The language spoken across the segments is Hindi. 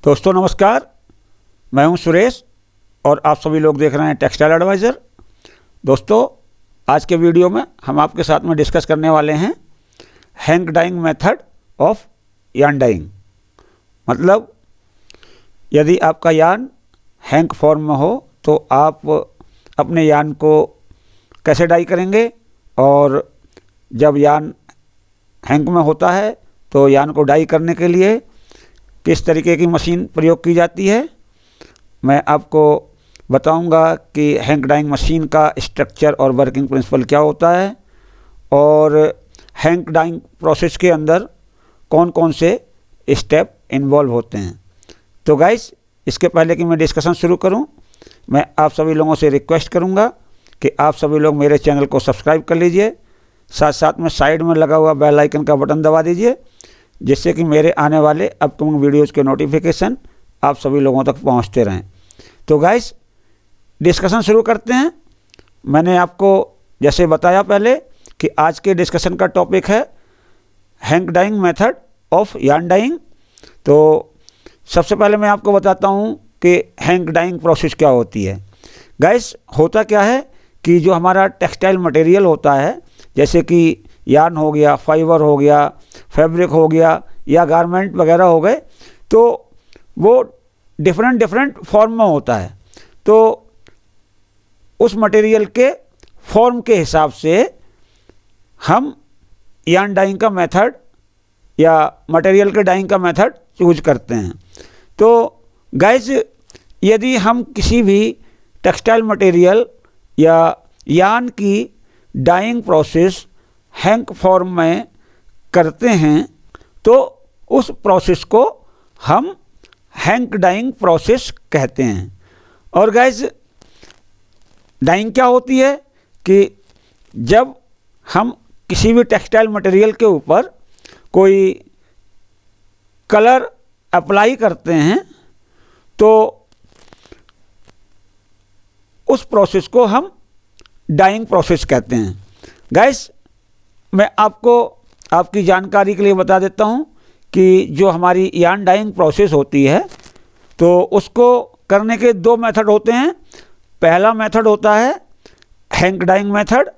दोस्तों नमस्कार, मैं हूं सुरेश और आप सभी लोग देख रहे हैं टेक्सटाइल एडवाइज़र। दोस्तों आज के वीडियो में हम आपके साथ में डिस्कस करने वाले हैं hang dyeing method of yarn dyeing. मतलब यदि आपका यार्न हैंग फॉर्म में हो तो आप अपने यार्न को कैसे डाई करेंगे, और जब यार्न हैंग में होता है तो यार्न को डाई करने के लिए किस तरीके की मशीन प्रयोग की जाती है, मैं आपको बताऊंगा कि हैंग डाइंग मशीन का स्ट्रक्चर और वर्किंग प्रिंसिपल क्या होता है, और हैंग डाइंग प्रोसेस के अंदर कौन कौन से स्टेप इन्वॉल्व होते हैं। तो गाइस, इसके पहले कि मैं डिस्कशन शुरू करूं, मैं आप सभी लोगों से रिक्वेस्ट करूंगा कि आप सभी लोग मेरे चैनल को सब्सक्राइब कर लीजिए, साथ साथ में साइड में लगा हुआ बेल आइकन का बटन दबा दीजिए, जिससे कि मेरे आने वाले अपकमिंग वीडियोज़ के नोटिफिकेशन आप सभी लोगों तक पहुंचते रहें। तो गाइस, डिस्कशन शुरू करते हैं। मैंने आपको जैसे बताया पहले कि आज के डिस्कशन का टॉपिक है hang dyeing method of yarn dyeing. तो सबसे पहले मैं आपको बताता हूं कि हैंग डाइंग प्रोसेस क्या होती है। गाइस, होता क्या है कि जो हमारा टेक्सटाइल मटेरियल होता है, जैसे कि यार्न हो गया, फाइबर हो गया, फैब्रिक हो गया या गारमेंट वगैरह हो गए, तो वो डिफरेंट फॉर्म में होता है। तो उस मटेरियल के फॉर्म के हिसाब से हम यार्न डाइंग का मेथड या मटेरियल के डाइंग का मेथड यूज करते हैं। तो गाइस, यदि हम किसी भी टेक्सटाइल मटेरियल या यार्न की डाइंग प्रोसेस हैंग फॉर्म में करते हैं तो उस प्रोसेस को हम हैंग डाइंग प्रोसेस कहते हैं। और गाइस, डाइंग क्या होती है कि जब हम किसी भी टेक्सटाइल मटेरियल के ऊपर कोई कलर अप्लाई करते हैं तो उस प्रोसेस को हम डाइंग प्रोसेस कहते हैं। गाइस, मैं आपको आपकी जानकारी के लिए बता देता हूं कि जो हमारी यार्न डाइंग प्रोसेस होती है तो उसको करने के दो मेथड होते हैं। पहला मेथड होता है हैंग डाइंग मेथड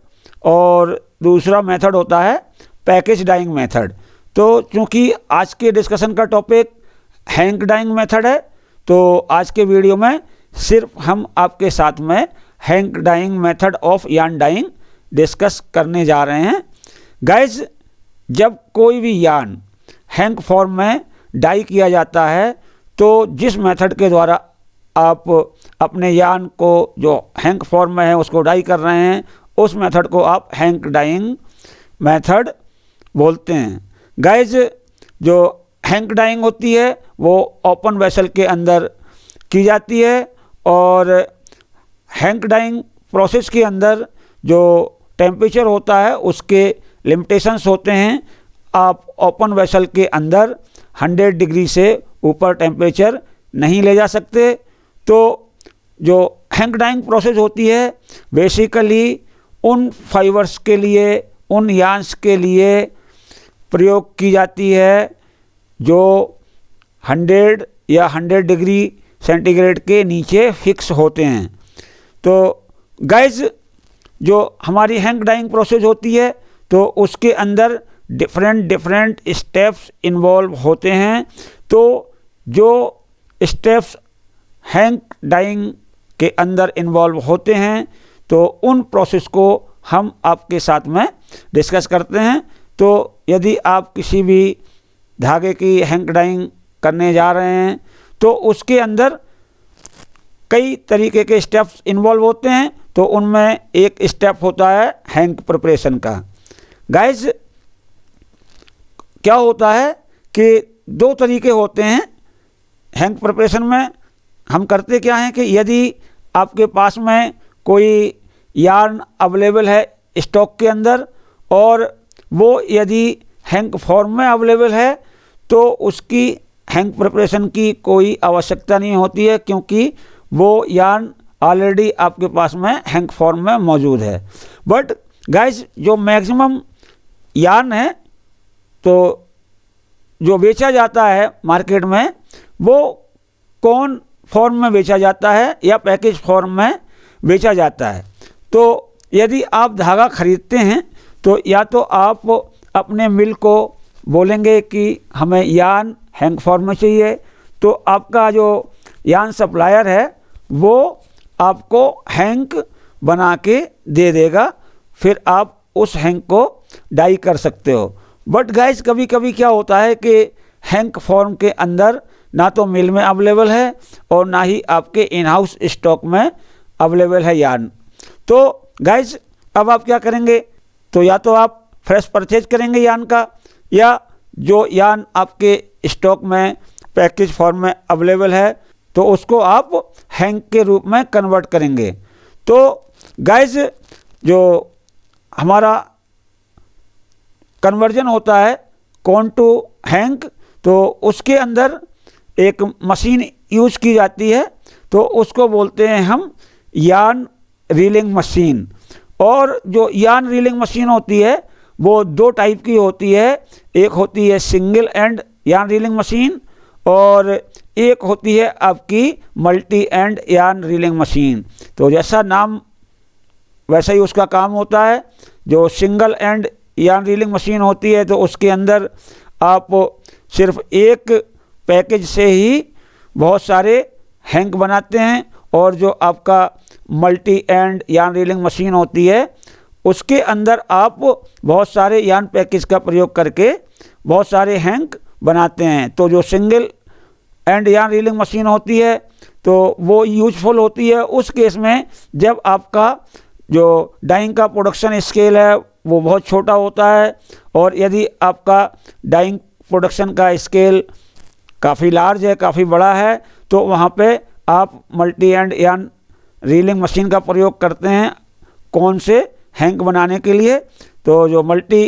और दूसरा मेथड होता है पैकेज डाइंग मेथड। तो चूंकि आज के डिस्कशन का टॉपिक हैंग डाइंग मेथड है, तो आज के वीडियो में सिर्फ हम आपके साथ में hang dyeing method of yarn dyeing discuss करने जा रहे हैं। गाइस, जब कोई भी यार्न हैंग फॉर्म में डाई किया जाता है तो जिस मेथड के द्वारा आप अपने यार्न को जो हैंग फॉर्म में है उसको डाई कर रहे हैं, उस मेथड को आप हैंग डाइंग मेथड बोलते हैं। गाइस, जो हैंग डाइंग होती है वो ओपन वेसल के अंदर की जाती है, और हैंग डाइंग प्रोसेस के अंदर जो टेम्परेचर होता है उसके लिमिटेशंस होते हैं। आप ओपन वेसल के अंदर 100 डिग्री से ऊपर टेम्परेचर नहीं ले जा सकते। तो जो हैंग डाइंग प्रोसेस होती है बेसिकली उन फाइबर्स के लिए, उन यार्न्स के लिए प्रयोग की जाती है जो 100 या 100 डिग्री सेंटीग्रेड के नीचे फिक्स होते हैं। तो गाइस, जो हमारी हैंग डाइंग प्रोसेस होती है तो उसके अंदर डिफरेंट स्टेप्स इन्वॉल्व होते हैं। तो जो स्टेप्स हैंग डाइंग के अंदर इन्वॉल्व होते हैं तो उन प्रोसेस को हम आपके साथ में डिस्कस करते हैं। तो यदि आप किसी भी धागे की हैंग डाइंग करने जा रहे हैं तो उसके अंदर कई तरीके के स्टेप्स इन्वॉल्व होते हैं, तो उनमें एक स्टेप होता है हैंग प्रिपरेशन का। गाइस, क्या होता है कि दो तरीके होते हैं हैंग प्रिपरेशन में। हम करते क्या हैं कि यदि आपके पास में कोई यार्न अवेलेबल है स्टॉक के अंदर और वो यदि हैंग फॉर्म में अवेलेबल है तो उसकी हैंग प्रिपरेशन की कोई आवश्यकता नहीं होती है, क्योंकि वो यार्न ऑलरेडी आपके पास में हैंग फॉर्म में मौजूद है। बट गाइस, जो मैक्सिमम यार्न है तो जो बेचा जाता है मार्केट में वो कौन फॉर्म में बेचा जाता है या पैकेज फॉर्म में बेचा जाता है। तो यदि आप धागा खरीदते हैं तो या तो आप अपने मिल को बोलेंगे कि हमें यान हैंक फॉर्म में चाहिए, तो आपका जो यान सप्लायर है वो आपको हैंक बना के दे देगा, फिर आप उस हैंक को डाई कर सकते हो। बट गाइस कभी कभी क्या होता है कि हैंक फॉर्म के अंदर ना तो मिल में अवेलेबल है और ना ही आपके इन हाउस स्टॉक में अवेलेबल है यान। तो गाइस अब आप क्या करेंगे, तो या तो आप फ्रेश परचेज करेंगे यान का, या जो यान आपके स्टॉक में पैकेज फॉर्म में अवेलेबल है तो उसको आप हैंक के रूप में कन्वर्ट करेंगे। तो गाइस जो हमारा कन्वर्जन होता है कॉन टू हैंक, तो उसके अंदर एक मशीन यूज की जाती है, तो उसको बोलते हैं हम यान रीलिंग मशीन। और जो यान रीलिंग मशीन होती है वो दो टाइप की होती है, एक होती है सिंगल एंड यान रीलिंग मशीन और एक होती है आपकी मल्टी एंड यान रीलिंग मशीन। तो जैसा नाम वैसा ही उसका काम होता है। जो सिंगल एंड यान रीलिंग मशीन होती है तो उसके अंदर आप सिर्फ एक पैकेज से ही बहुत सारे हैंक बनाते हैं, और जो आपका मल्टी एंड यान रीलिंग मशीन होती है उसके अंदर आप बहुत सारे यान पैकेज का प्रयोग करके बहुत सारे हैंक बनाते हैं। तो जो सिंगल एंड यान रीलिंग मशीन होती है तो वो यूजफुल होती है उस केस में जब आपका जो डाइंग का प्रोडक्शन स्केल है वो बहुत छोटा होता है, और यदि आपका डाइंग प्रोडक्शन का स्केल काफ़ी लार्ज है, काफ़ी बड़ा है, तो वहाँ पे आप मल्टी एंड यान रीलिंग मशीन का प्रयोग करते हैं कौन से हैंक बनाने के लिए। तो जो मल्टी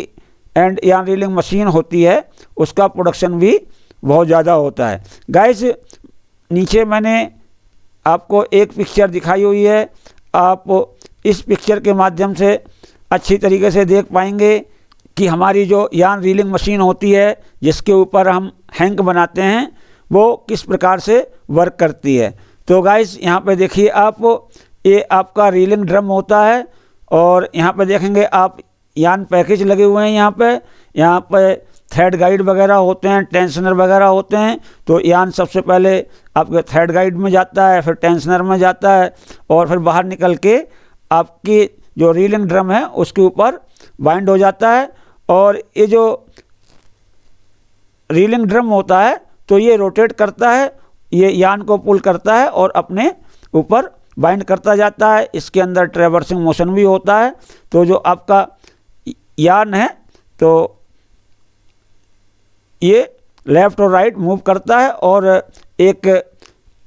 एंड यान रीलिंग मशीन होती है उसका प्रोडक्शन भी बहुत ज़्यादा होता है। गाइस नीचे मैंने आपको एक पिक्चर दिखाई हुई है, आप इस पिक्चर के माध्यम से अच्छी तरीके से देख पाएंगे कि हमारी जो यान रीलिंग मशीन होती है जिसके ऊपर हम हैंक बनाते हैं वो किस प्रकार से वर्क करती है। तो गाइस यहाँ पे देखिए आप, ये आपका रीलिंग ड्रम होता है और यहाँ पे देखेंगे आप यान पैकेज लगे हुए हैं। यहाँ पे थ्रेड गाइड वगैरह होते हैं, टेंशनर वगैरह होते हैं। तो यान सबसे पहले आपके थ्रेड गाइड में जाता है, फिर टेंशनर में जाता है, और फिर बाहर निकल के आपकी जो रीलिंग ड्रम है उसके ऊपर बाइंड हो जाता है। और ये जो रीलिंग ड्रम होता है तो ये रोटेट करता है, ये यान को पुल करता है और अपने ऊपर बाइंड करता जाता है। इसके अंदर ट्रैवर्सिंग मोशन भी होता है। तो जो आपका यान है तो ये लेफ़्ट और राइट मूव करता है और एक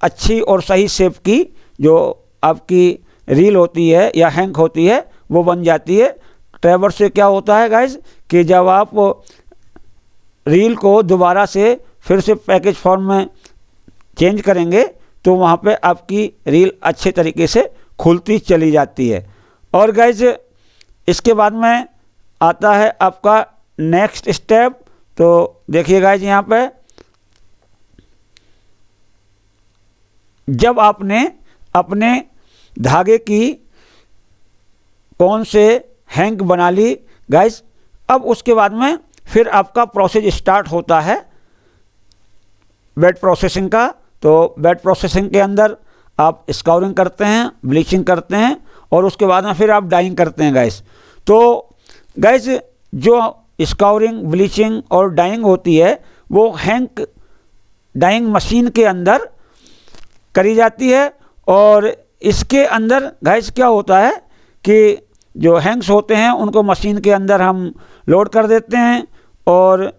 अच्छी और सही शेप की जो आपकी रील होती है या हैंक होती है वो बन जाती है। ट्रैवर्स से क्या होता है गाइस कि जब आप रील को दोबारा से फिर से पैकेज फॉर्म में चेंज करेंगे तो वहाँ पे आपकी रील अच्छे तरीके से खुलती चली जाती है। और गाइस इसके बाद में आता है आपका नेक्स्ट स्टेप। तो देखिए गाइस यहाँ पे जब आपने अपने धागे की कौन से हैंक बना ली गाइस, अब उसके बाद में फिर आपका प्रोसेस स्टार्ट होता है वेट प्रोसेसिंग का। तो वेट प्रोसेसिंग के अंदर आप स्काउरिंग करते हैं, ब्लीचिंग करते हैं और उसके बाद में फिर आप डाइंग करते हैं गाइस। तो गाइस जो स्काउरिंग, ब्लीचिंग और डाइंग होती है वो हैंक डाइंग मशीन के अंदर करी जाती है। और इसके अंदर गाइस क्या होता है कि जो हैंक्स होते हैं उनको मशीन के अंदर हम लोड कर देते हैं और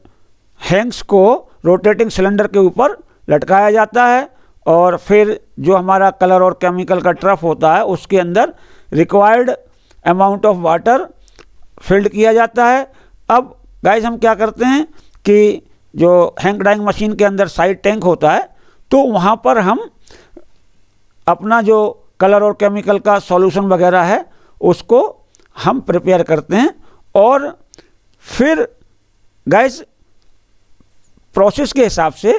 हैंक्स को रोटेटिंग सिलेंडर के ऊपर लटकाया जाता है, और फिर जो हमारा कलर और केमिकल का ट्रफ होता है उसके अंदर required amount of water field किया जाता है। अब गाइस हम क्या करते हैं कि जो हैंक डाइंग मशीन के अंदर साइड टैंक होता है तो वहाँ पर हम अपना जो कलर और केमिकल का सॉल्यूशन वगैरह है उसको हम प्रिपेयर करते हैं। और फिर गाइस प्रोसेस के हिसाब से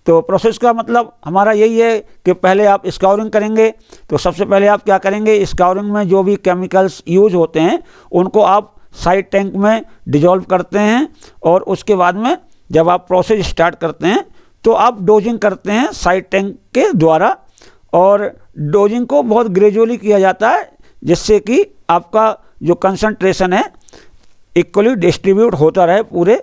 तो प्रोसेस का मतलब हमारा यही है कि पहले आप स्काउरिंग करेंगे। तो सबसे पहले आप क्या करेंगे, स्काउरिंग में जो भी केमिकल्स यूज होते हैं उनको आप साइड टैंक में डिजॉल्व करते हैं, और उसके बाद में जब आप प्रोसेस स्टार्ट करते हैं तो आप डोजिंग करते हैं साइड टैंक के द्वारा। और डोजिंग को बहुत ग्रेजुअली किया जाता है, जिससे कि आपका जो कंसंट्रेशन है इक्वली डिस्ट्रीब्यूट होता रहे पूरे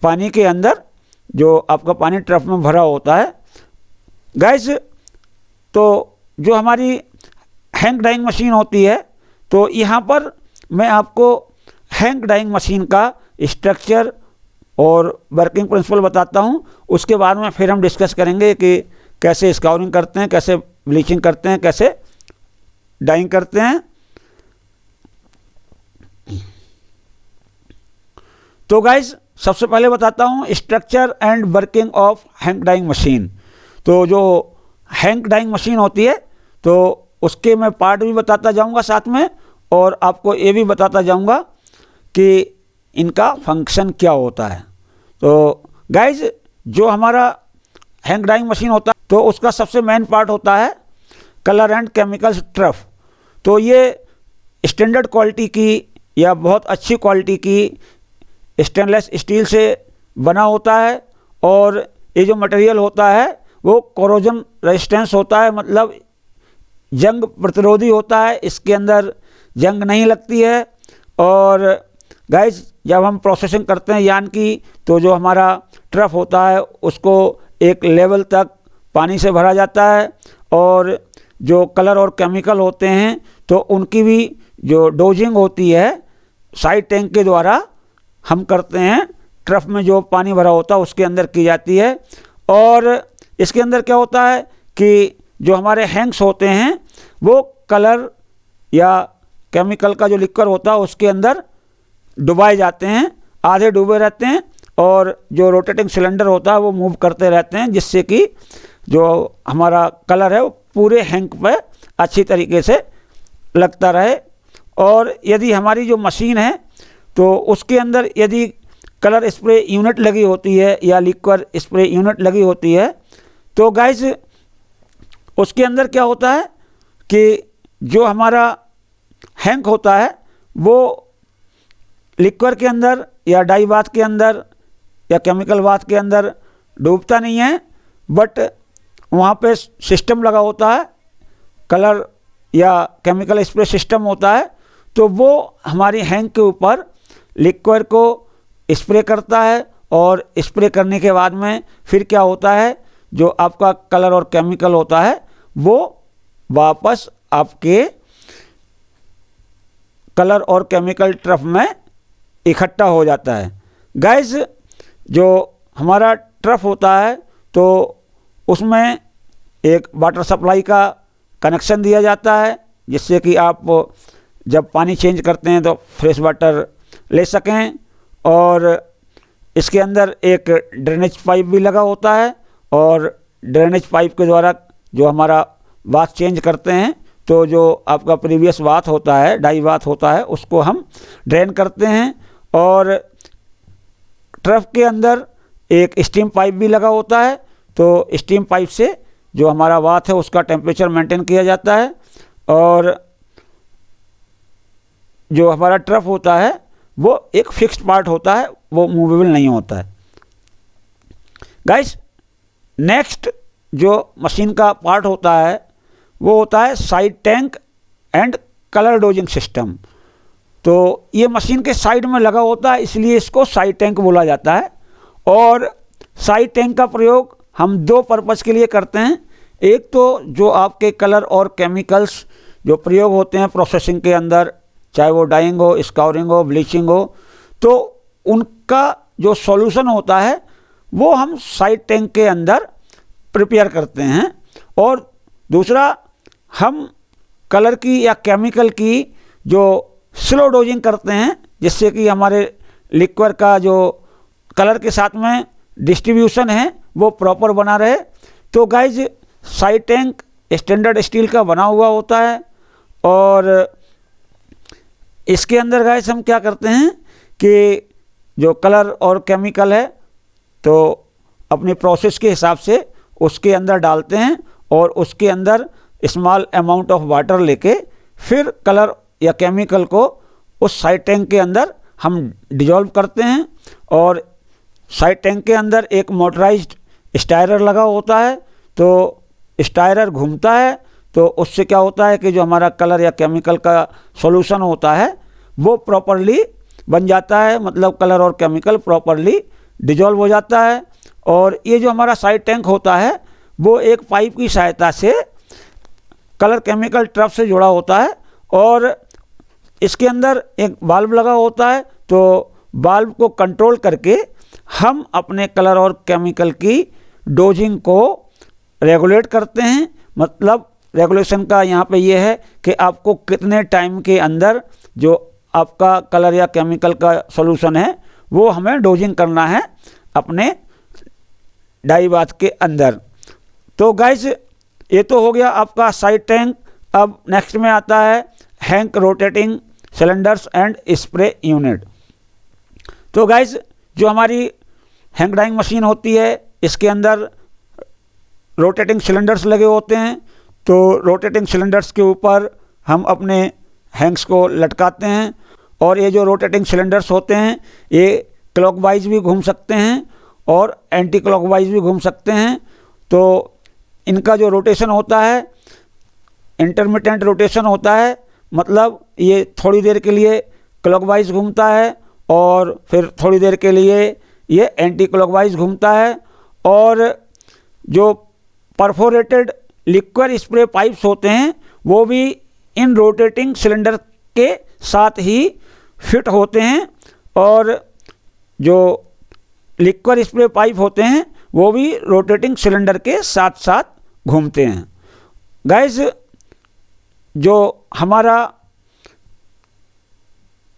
पानी के अंदर, जो आपका पानी ट्रफ में भरा होता है। गाइस, तो जो हमारी हैंग डाइंग मशीन होती है, तो यहाँ पर मैं आपको हैंग डाइंग मशीन का स्ट्रक्चर और वर्किंग प्रिंसिपल बताता हूँ। उसके बाद में फिर हम डिस्कस करेंगे कि कैसे स्काउरिंग करते हैं, कैसे ब्लीचिंग करते हैं, कैसे डाइंग करते हैं। तो गाइस, सबसे पहले बताता हूँ structure and working of hang dyeing machine. तो जो हैंग डाइंग मशीन होती है तो उसके मैं पार्ट भी बताता जाऊँगा साथ में, और आपको ये भी बताता जाऊँगा कि इनका फंक्शन क्या होता है। तो गाइज, जो हमारा हैंग डाइंग मशीन होता है तो उसका सबसे मेन पार्ट होता है कलर एंड केमिकल्स ट्रफ। तो ये स्टैंडर्ड क्वालिटी की या बहुत अच्छी क्वालिटी की स्टेनलेस स्टील से बना होता है, और ये जो मटेरियल होता है वो कोरोजन रेजिस्टेंस होता है, मतलब जंग प्रतिरोधी होता है। इसके अंदर जंग नहीं लगती है। और गाइस, जब हम प्रोसेसिंग करते हैं यान की, तो जो हमारा ट्रफ होता है उसको एक लेवल तक पानी से भरा जाता है, और जो कलर और केमिकल होते हैं तो उनकी भी जो डोजिंग होती है साइड टैंक के द्वारा हम करते हैं। ट्रफ में जो पानी भरा होता है उसके अंदर की जाती है। और इसके अंदर क्या होता है कि जो हमारे हैंग्स होते हैं वो कलर या केमिकल का जो लिक्विड होता है उसके अंदर डुबाए जाते हैं, आधे डूबे रहते हैं, और जो रोटेटिंग सिलेंडर होता है वो मूव करते रहते हैं, जिससे कि जो हमारा कलर है वो पूरे हैंग पे अच्छी तरीके से लगता रहे। और यदि हमारी जो मशीन है तो उसके अंदर यदि कलर स्प्रे यूनिट लगी होती है या लिक्विड स्प्रे यूनिट लगी होती है, तो गाइस उसके अंदर क्या होता है कि जो हमारा हैंग होता है वो लिक्विड के अंदर या डाई बाथ के अंदर या केमिकल बाथ के अंदर डूबता नहीं है, बट वहाँ पे सिस्टम लगा होता है, कलर या केमिकल स्प्रे सिस्टम होता है। तो वो हमारी हैंग के ऊपर लिक्विड को स्प्रे करता है, और स्प्रे करने के बाद में फिर क्या होता है, जो आपका कलर और केमिकल होता है वो वापस आपके कलर और केमिकल ट्रफ में इकट्ठा हो जाता है। गाइस, जो हमारा ट्रफ होता है तो उसमें एक वाटर सप्लाई का कनेक्शन दिया जाता है, जिससे कि आप जब पानी चेंज करते हैं तो फ्रेश वाटर ले सकें। और इसके अंदर एक ड्रेनेज पाइप भी लगा होता है, और ड्रेनेज पाइप के द्वारा जो हमारा बाथ चेंज करते हैं तो जो आपका प्रीवियस बाथ होता है, डाई बाथ होता है, उसको हम ड्रेन करते हैं। और ट्रफ के अंदर एक स्टीम पाइप भी लगा होता है, तो स्टीम पाइप से जो हमारा बाथ है उसका टेम्परेचर मेंटेन किया जाता है। और जो हमारा ट्रफ होता है वो एक फिक्स्ड पार्ट होता है, वो मूवेबल नहीं होता है। गाइस, नेक्स्ट जो मशीन का पार्ट होता है वो होता है side tank and colour dosing system. तो ये मशीन के साइड में लगा होता है, इसलिए इसको साइड टैंक बोला जाता है। और साइड टैंक का प्रयोग हम दो पर्पज़ के लिए करते हैं। एक तो जो आपके कलर और केमिकल्स जो प्रयोग होते हैं प्रोसेसिंग के अंदर, चाहे वो डाइंग हो, स्काउरिंग हो, ब्लीचिंग हो, तो उनका जो सॉल्यूशन होता है वो हम साइड टैंक के अंदर प्रिपेयर करते हैं। और दूसरा, हम कलर की या केमिकल की जो स्लो डोजिंग करते हैं, जिससे कि हमारे लिक्विड का जो कलर के साथ में डिस्ट्रीब्यूशन है वो प्रॉपर बना रहे। तो guys, side tank standard steel का बना हुआ होता है, और इसके अंदर गाइज हम क्या करते हैं कि जो कलर और केमिकल है तो अपनी प्रोसेस के हिसाब से उसके अंदर डालते हैं और उसके अंदर स्मॉल अमाउंट ऑफ वाटर लेके फिर कलर या केमिकल को उस साइड टैंक के अंदर हम डिजॉल्व करते हैं। और साइड टैंक के अंदर एक मोटराइज्ड स्टायरर लगा होता है, तो स्टायरर घूमता है, तो उससे क्या होता है कि जो हमारा कलर या केमिकल का सॉल्यूशन होता है वो प्रॉपरली बन जाता है, मतलब कलर और केमिकल प्रॉपरली डिजॉल्व हो जाता है। और ये जो हमारा साइड टैंक होता है वो एक पाइप की सहायता से कलर केमिकल ट्रफ से जुड़ा होता है और इसके अंदर एक वाल्व लगा होता है, तो वाल्व को कंट्रोल करके हम अपने कलर और केमिकल की डोजिंग को रेगुलेट करते हैं। मतलब रेगुलेशन का यहाँ पे ये है कि आपको कितने टाइम के अंदर जो आपका कलर या केमिकल का सॉल्यूशन है वो हमें डोजिंग करना है अपने डाई बाथ के अंदर। तो गाइस ये तो हो गया आपका साइड टैंक। अब नेक्स्ट में आता है hang rotating cylinders and spray unit. तो गाइस जो हमारी हैंक डाइंग मशीन होती है इसके अंदर रोटेटिंग सिलेंडर्स लगे होते हैं, तो रोटेटिंग सिलेंडर्स के ऊपर हम अपने हैंक्स को लटकाते हैं और ये जो रोटेटिंग सिलेंडर्स होते हैं ये क्लॉकवाइज भी घूम सकते हैं और एंटी क्लॉकवाइज भी घूम सकते हैं। तो इनका जो रोटेशन होता है इंटरमिटेंट रोटेशन होता है, मतलब ये थोड़ी देर के लिए क्लॉकवाइज घूमता है और फिर थोड़ी देर के लिए ये एंटी क्लॉकवाइज घूमता है। और जो परफोरेटेड लिक्विड स्प्रे पाइप्स होते हैं वो भी इन रोटेटिंग सिलेंडर के साथ ही फिट होते हैं और जो लिक्विड स्प्रे पाइप होते हैं वो भी रोटेटिंग सिलेंडर के साथ साथ घूमते हैं। गाइस जो हमारा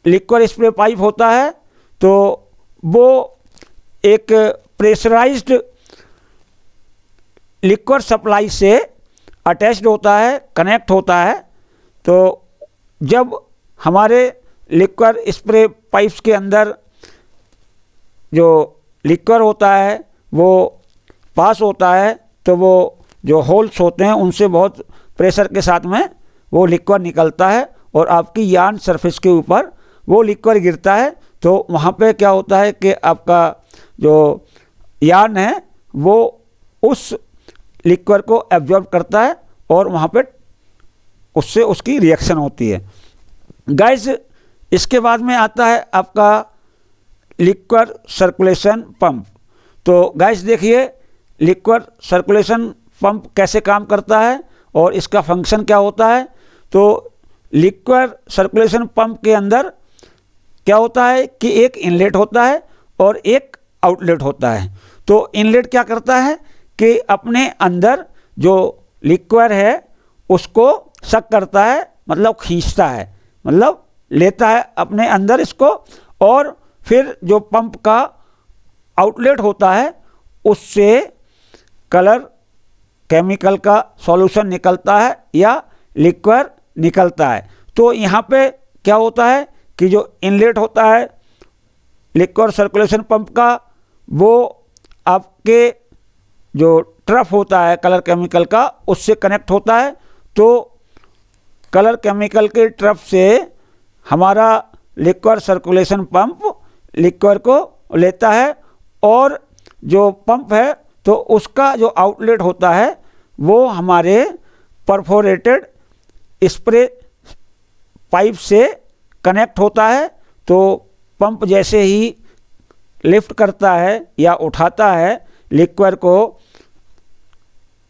लिक्विड स्प्रे पाइप होता है तो वो एक प्रेशराइज्ड लिक्विड सप्लाई से अटैच्ड होता है, कनेक्ट होता है। तो जब हमारे लिक्विड स्प्रे पाइप्स के अंदर जो लिक्विड होता है वो पास होता है तो वो जो होल्स होते हैं उनसे बहुत प्रेशर के साथ में वो लिक्विड निकलता है और आपकी यार्न सरफेस के ऊपर वो लिक्विड गिरता है। तो वहाँ पे क्या होता है कि आपका जो यार्न है वो उस लिक्विड को एब्जॉर्ब करता है और वहाँ पे उससे उसकी रिएक्शन होती है। गाइस इसके बाद में आता है आपका लिक्विड सर्कुलेशन पंप। तो गाइस देखिए लिक्विड सर्कुलेशन पंप कैसे काम करता है और इसका फंक्शन क्या होता है। तो लिक्विड सर्कुलेशन पंप के अंदर क्या होता है कि एक इनलेट होता है और एक आउटलेट होता है। तो इनलेट क्या करता है कि अपने अंदर जो लिक्विड है उसको सक करता है, मतलब खींचता है, मतलब लेता है अपने अंदर इसको, और फिर जो पंप का आउटलेट होता है उससे कलर केमिकल का सॉल्यूशन निकलता है या लिक्विड निकलता है। तो यहाँ पे क्या होता है कि जो इनलेट होता है लिक्विड सर्कुलेशन पंप का वो आपके जो ट्रफ होता है कलर केमिकल का उससे कनेक्ट होता है। तो कलर केमिकल के ट्रफ से हमारा लिक्विड सर्कुलेशन पंप लिक्विड को लेता है और जो पंप है तो उसका जो आउटलेट होता है वो हमारे परफोरेटेड स्प्रे पाइप से कनेक्ट होता है। तो पंप जैसे ही लिफ्ट करता है या उठाता है लिक्विड को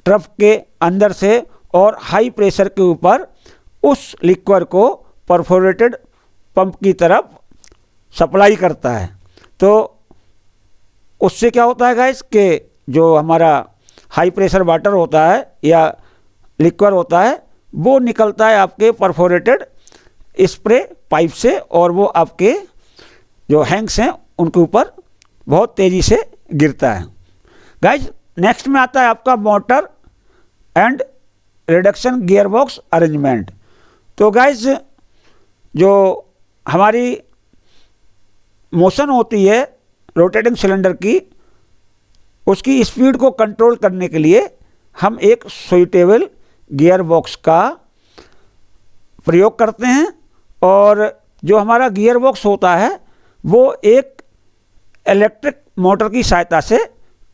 ट्रफ के अंदर से और हाई प्रेशर के ऊपर उस लिक्विड को परफोरेटेड पंप की तरफ सप्लाई करता है। तो उससे क्या होता है गाइस कि जो हमारा हाई प्रेशर वाटर होता है या लिक्विड होता है वो निकलता है आपके परफोरेटेड स्प्रे पाइप से और वो आपके जो हैंक्स हैं उनके ऊपर बहुत तेज़ी से गिरता है। गाइस नेक्स्ट में आता है आपका motor and reduction gearbox arrangement. तो गाइस जो हमारी मोशन होती है रोटेटिंग सिलेंडर की उसकी स्पीड को कंट्रोल करने के लिए हम एक सुइटेबल गियर बॉक्स का प्रयोग करते हैं। और जो हमारा गियर बॉक्स होता है वो एक इलेक्ट्रिक मोटर की सहायता से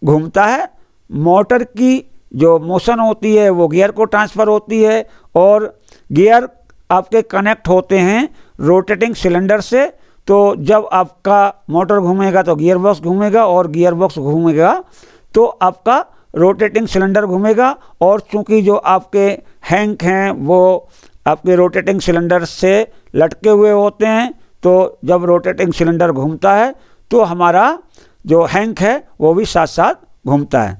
घूमता है। मोटर की जो मोशन होती है वो गियर को ट्रांसफ़र होती है और गियर आपके कनेक्ट होते हैं रोटेटिंग सिलेंडर से। तो जब आपका मोटर घूमेगा तो गियर बॉक्स घूमेगा और गियर बॉक्स घूमेगा तो आपका रोटेटिंग सिलेंडर घूमेगा। और चूंकि जो आपके हैंक हैं वो आपके रोटेटिंग सिलेंडर से लटके हुए होते हैं, तो जब रोटेटिंग सिलेंडर घूमता है तो हमारा जो हैंक है वो भी साथ साथ घूमता है।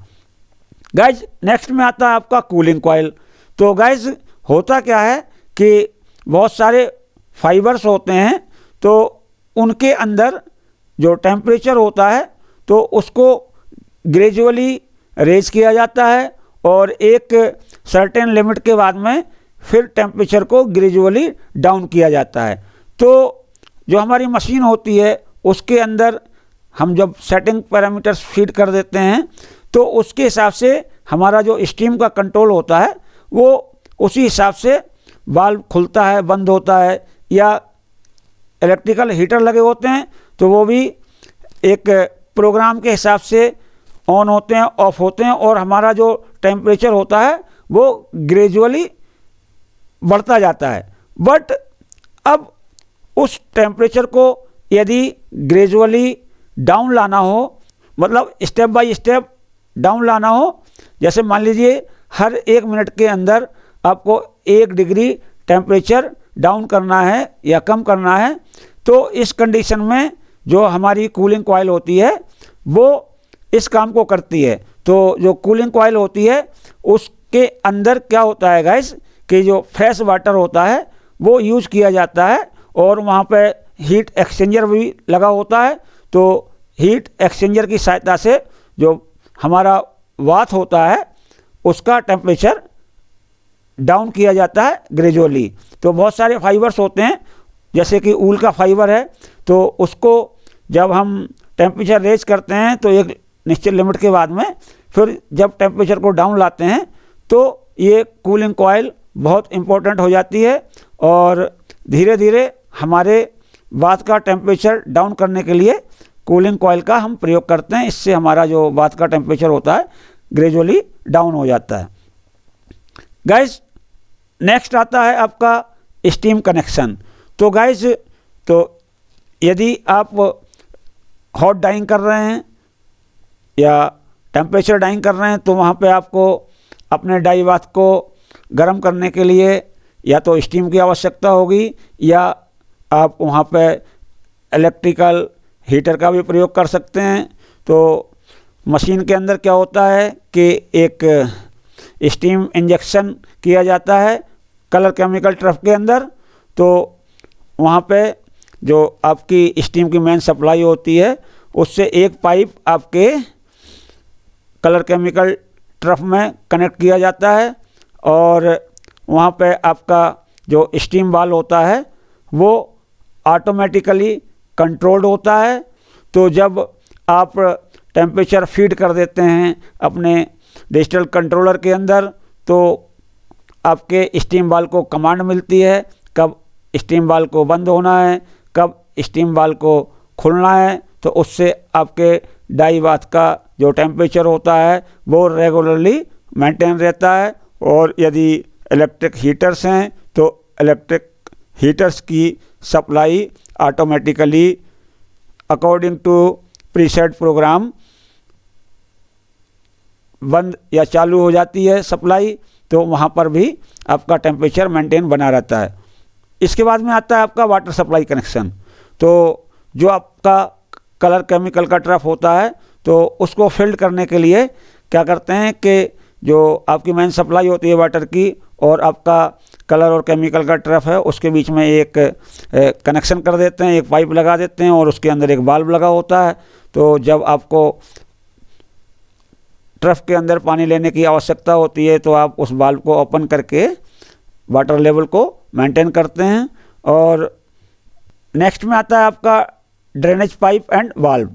गाइज नेक्स्ट में आता है आपका कूलिंग कॉइल। तो गाइज होता क्या है कि बहुत सारे फाइबर्स होते हैं, तो उनके अंदर जो टेम्परेचर होता है तो उसको ग्रेजुअली रेज किया जाता है और एक सर्टेन लिमिट के बाद में फिर टेम्परेचर को ग्रेजुअली डाउन किया जाता है। तो जो हमारी मशीन होती है उसके अंदर हम जब सेटिंग पैरामीटर्स फीड कर देते हैं तो उसके हिसाब से हमारा जो स्टीम का कंट्रोल होता है वो उसी हिसाब से वाल्व खुलता है, बंद होता है। या इलेक्ट्रिकल हीटर लगे होते हैं तो वो भी एक प्रोग्राम के हिसाब से ऑन होते हैं, ऑफ होते हैं और हमारा जो टेम्परेचर होता है वो ग्रेजुअली बढ़ता जाता है। बट अब उस टेम्परेचर को यदि ग्रेजुअली डाउन लाना हो, मतलब स्टेप बाय स्टेप डाउन लाना हो, जैसे मान लीजिए हर 1 मिनट के अंदर आपको 1 डिग्री टेम्परेचर डाउन करना है या कम करना है, तो इस कंडीशन में जो हमारी कूलिंग कॉइल होती है वो इस काम को करती है। तो जो कूलिंग कॉइल होती है उसके अंदर क्या होता है गाइस कि जो फ्रेश वाटर होता है वो यूज किया जाता है और वहाँ पे हीट एक्सचेंजर भी लगा होता है। तो हीट एक्सचेंजर की सहायता से जो हमारा वात होता है उसका टेम्परेचर डाउन किया जाता है ग्रेजुअली। तो बहुत सारे फाइबर्स होते हैं, जैसे कि ऊल का फाइबर है, तो उसको जब हम टेम्परेचर रेज करते हैं तो एक निश्चित लिमिट के बाद में फिर जब टेम्परेचर को डाउन लाते हैं तो ये कूलिंग कॉइल बहुत इम्पोर्टेंट हो जाती है और धीरे धीरे हमारे वात का टेम्परेचर डाउन करने के लिए कूलिंग कॉइल का हम प्रयोग करते हैं। इससे हमारा जो वात का टेम्परेचर होता है ग्रेजुअली डाउन हो जाता है। गाइस नेक्स्ट आता है आपका स्टीम कनेक्शन। तो गाइस तो यदि आप हॉट डाइंग कर रहे हैं या टेम्परेचर डाइंग कर रहे हैं तो वहाँ पे आपको अपने डाई वात को गर्म करने के लिए या तो स्टीम की आवश्यकता होगी या आप वहाँ पे इलेक्ट्रिकल हीटर का भी प्रयोग कर सकते हैं। तो मशीन के अंदर क्या होता है कि एक स्टीम इंजेक्शन किया जाता है कलर केमिकल ट्रफ के अंदर। तो वहाँ पे जो आपकी स्टीम की मेन सप्लाई होती है उससे एक पाइप आपके कलर केमिकल ट्रफ में कनेक्ट किया जाता है और वहाँ पे आपका जो स्टीम वाल्व होता है वो ऑटोमेटिकली कंट्रोल्ड होता है। तो जब आप टेम्परेचर फीड कर देते हैं अपने डिजिटल कंट्रोलर के अंदर तो आपके स्टीम वाल्व को कमांड मिलती है कब स्टीम वाल्व को बंद होना है, कब स्टीम वाल्व को खुलना है। तो उससे आपके डाई वात का जो टेम्परेचर होता है वो रेगुलरली मेंटेन रहता है। और यदि इलेक्ट्रिक हीटर्स हैं तो इलेक्ट्रिक हीटर्स की supply automatically according to preset program बंद या चालू हो जाती है सप्लाई। तो वहाँ पर भी आपका टेम्परेचर मेंटेन बना रहता है। इसके बाद में आता है आपका वाटर सप्लाई कनेक्शन। तो जो आपका कलर केमिकल का ट्रफ होता है तो उसको फिल्ड करने के लिए क्या करते हैं कि जो आपकी मेन सप्लाई होती है वाटर की और आपका कलर और केमिकल का ट्रफ है उसके बीच में एक कनेक्शन कर देते हैं, एक पाइप लगा देते हैं और उसके अंदर एक वाल्व लगा होता है। तो जब आपको ट्रफ के अंदर पानी लेने की आवश्यकता होती है तो आप उस वाल्व को ओपन करके वाटर लेवल को मेंटेन करते हैं। और नेक्स्ट में आता है आपका ड्रेनेज पाइप एंड वाल्व।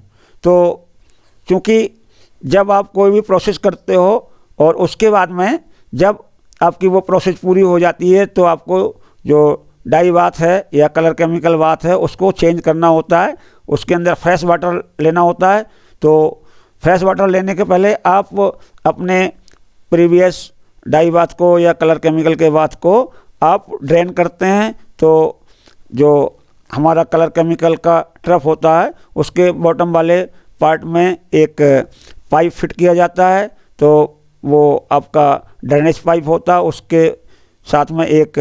तो चूँकि जब आप कोई भी प्रोसेस करते हो और उसके बाद में जब आपकी वो प्रोसेस पूरी हो जाती है तो आपको जो डाई बाथ है या कलर केमिकल बाथ है उसको चेंज करना होता है, उसके अंदर फ्रेश वाटर लेना होता है। तो फ्रेश वाटर लेने के पहले आप अपने प्रीवियस डाई बाथ को या कलर केमिकल के बाथ को आप ड्रेन करते हैं। तो जो हमारा कलर केमिकल का ट्रफ होता है उसके बॉटम वाले पार्ट में एक पाइप फिट किया जाता है, तो वो आपका ड्रेनेज पाइप होता है, उसके साथ में एक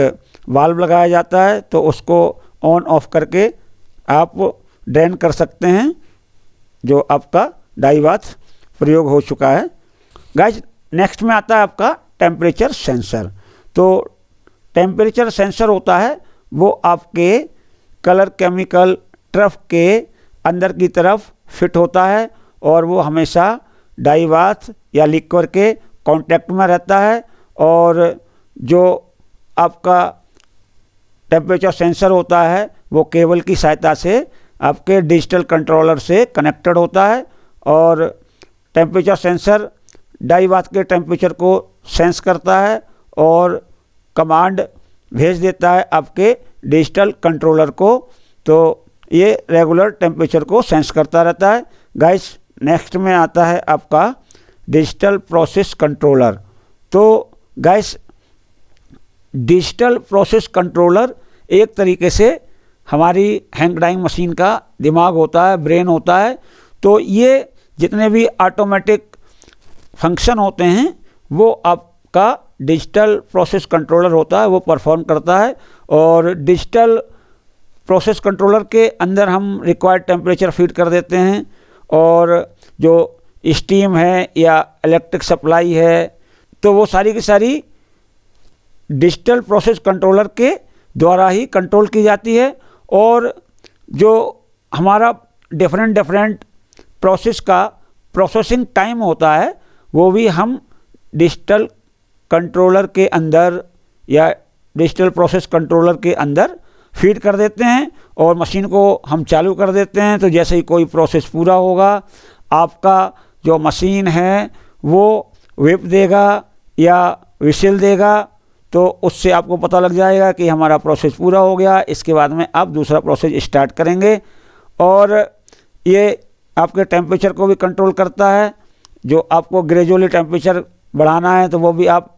वाल्व लगाया जाता है, तो उसको ऑन ऑफ करके आप ड्रेन कर सकते हैं जो आपका डाई बाथ प्रयोग हो चुका है। गाइस नेक्स्ट में आता है आपका टेम्परेचर सेंसर। तो टेम्परेचर सेंसर होता है वो आपके कलर केमिकल ट्रफ के अंदर की तरफ फिट होता है और वो हमेशा डाई बाथ या लिक्विड के कांटेक्ट में रहता है। और जो आपका टेम्परेचर सेंसर होता है वो केबल की सहायता से आपके डिजिटल कंट्रोलर से कनेक्टेड होता है और टेम्परेचर सेंसर डाई बाथ के टेम्परेचर को सेंस करता है और कमांड भेज देता है आपके डिजिटल कंट्रोलर को। तो ये रेगुलर टेम्परेचर को सेंस करता रहता है। गाइस नेक्स्ट में आता है आपका डिजिटल प्रोसेस कंट्रोलर। तो गाइस डिजिटल प्रोसेस कंट्रोलर एक तरीके से हमारी हैंग डाइंग मशीन का दिमाग होता है, ब्रेन होता है। तो ये जितने भी ऑटोमेटिक फंक्शन होते हैं वो आपका डिजिटल प्रोसेस कंट्रोलर होता है, वो परफॉर्म करता है। और डिजिटल प्रोसेस कंट्रोलर के अंदर हम रिक्वायर्ड टेम्परेचर फीड कर देते हैं और जो स्टीम है या इलेक्ट्रिक सप्लाई है तो वो सारी की सारी डिजिटल प्रोसेस कंट्रोलर के द्वारा ही कंट्रोल की जाती है। और जो हमारा डिफरेंट प्रोसेस का प्रोसेसिंग टाइम होता है वो भी हम डिजिटल कंट्रोलर के अंदर या डिजिटल प्रोसेस कंट्रोलर के अंदर फीड कर देते हैं और मशीन को हम चालू कर देते हैं। तो जैसे ही कोई प्रोसेस पूरा होगा आपका जो मशीन है वो विप देगा या विसिल देगा, तो उससे आपको पता लग जाएगा कि हमारा प्रोसेस पूरा हो गया। इसके बाद में आप दूसरा प्रोसेस स्टार्ट करेंगे और ये आपके टेम्परेचर को भी कंट्रोल करता है। जो आपको ग्रेजुअली टेम्परेचर बढ़ाना है तो वो भी आप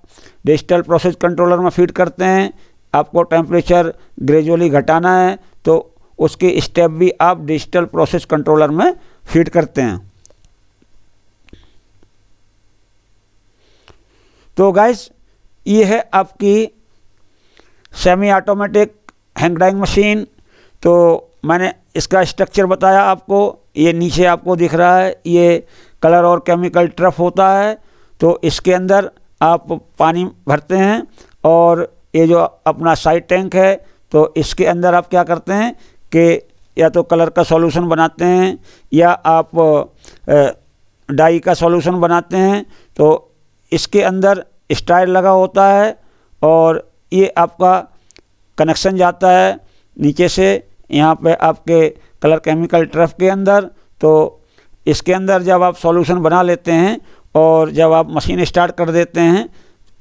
डिजिटल प्रोसेस कंट्रोलर में फीड करते हैं। आपको टेम्परेचर ग्रेजुअली घटाना है तो उसके स्टेप भी आप डिजिटल प्रोसेस कंट्रोलर में फीड करते हैं। तो गाइस ये है आपकी semi automatic hang dyeing machine. तो मैंने इसका स्ट्रक्चर बताया आपको। ये नीचे आपको दिख रहा है ये कलर और केमिकल ट्रफ होता है। तो इसके अंदर आप पानी भरते हैं और ये जो अपना साइड टैंक है तो इसके अंदर आप क्या करते हैं कि या तो कलर का सॉल्यूशन बनाते हैं या आप डाई का सॉल्यूशन बनाते हैं। तो इसके अंदर स्टाइल लगा होता है और ये आपका कनेक्शन जाता है नीचे से यहाँ पे आपके कलर केमिकल ट्रफ के अंदर। तो इसके अंदर जब आप सॉल्यूशन बना लेते हैं और जब आप मशीन स्टार्ट कर देते हैं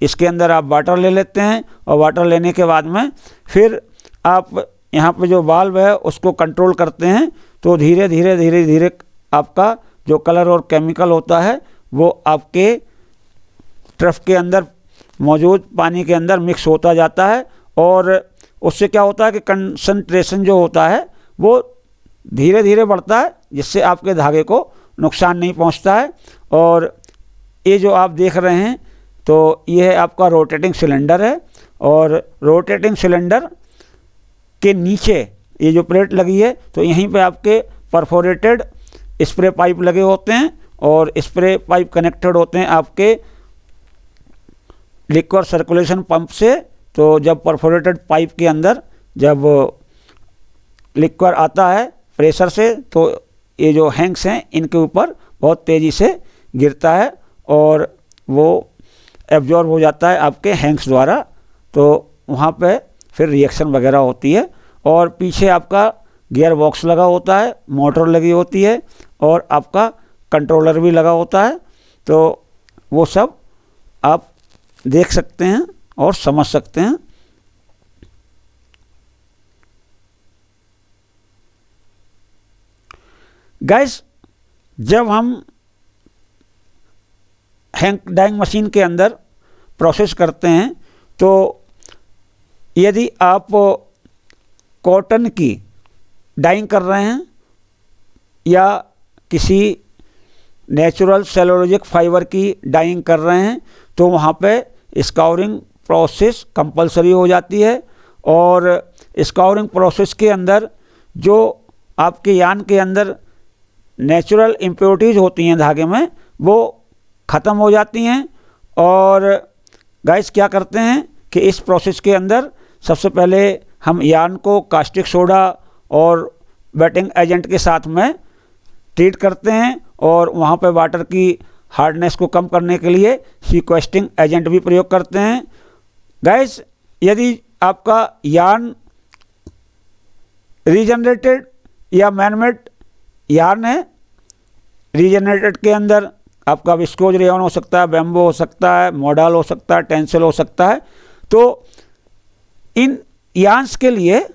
इसके अंदर आप वाटर ले लेते हैं और वाटर लेने के बाद में फिर आप यहाँ पे जो वाल्व है उसको कंट्रोल करते हैं। तो धीरे धीरे आपका जो कलर और केमिकल होता है वो आपके ट्रफ के अंदर मौजूद पानी के अंदर मिक्स होता जाता है और उससे क्या होता है कि कंसंट्रेशन जो होता है वो धीरे धीरे बढ़ता है जिससे आपके धागे को नुकसान नहीं पहुंचता है। और ये जो आप देख रहे हैं तो ये है आपका रोटेटिंग सिलेंडर है और रोटेटिंग सिलेंडर के नीचे ये जो प्लेट लगी है तो यहीं पे आपके परफोरेटेड स्प्रे पाइप लगे होते हैं और स्प्रे पाइप कनेक्टेड होते हैं आपके लिक्विड सर्कुलेशन पंप से। तो जब परफोरेटेड पाइप के अंदर जब लिक्विड आता है प्रेशर से तो ये जो हैंग्स हैं इनके ऊपर बहुत तेज़ी से गिरता है और वो एब्जॉर्ब हो जाता है आपके हैंग्स द्वारा। तो वहाँ पे फिर रिएक्शन वगैरह होती है और पीछे आपका गियर बॉक्स लगा होता है, मोटर लगी होती है और आपका कंट्रोलर भी लगा होता है। तो वो सब आप देख सकते हैं और समझ सकते हैं। गाइस, जब हम हैंक डाइंग मशीन के अंदर प्रोसेस करते हैं तो यदि आप कॉटन की डाइंग कर रहे हैं या किसी नेचुरल सेलुलोजिक फाइबर की डाइंग कर रहे हैं तो वहाँ पे स्काउरिंग प्रोसेस कंपलसरी हो जाती है। और स्काउरिंग प्रोसेस के अंदर जो आपके यान के अंदर नेचुरल इम्प्योरिटीज़ होती हैं धागे में, वो ख़त्म हो जाती हैं। और गाइस क्या करते हैं कि इस प्रोसेस के अंदर सबसे पहले हम यान को कास्टिक सोडा और वेटिंग एजेंट के साथ में ट्रीट करते हैं और वहाँ पे वाटर की हार्डनेस को कम करने के लिए सीक्वेस्टिंग एजेंट भी प्रयोग करते हैं। गाइस, यदि आपका यान रीजनरेटेड या मैनमेड यान है, रीजनरेटेड के अंदर आपका विस्कोज रेयॉन हो सकता है, बैम्बो हो सकता है, मॉडल हो सकता है, टेंसिल हो सकता है, तो इन यान्स के लिए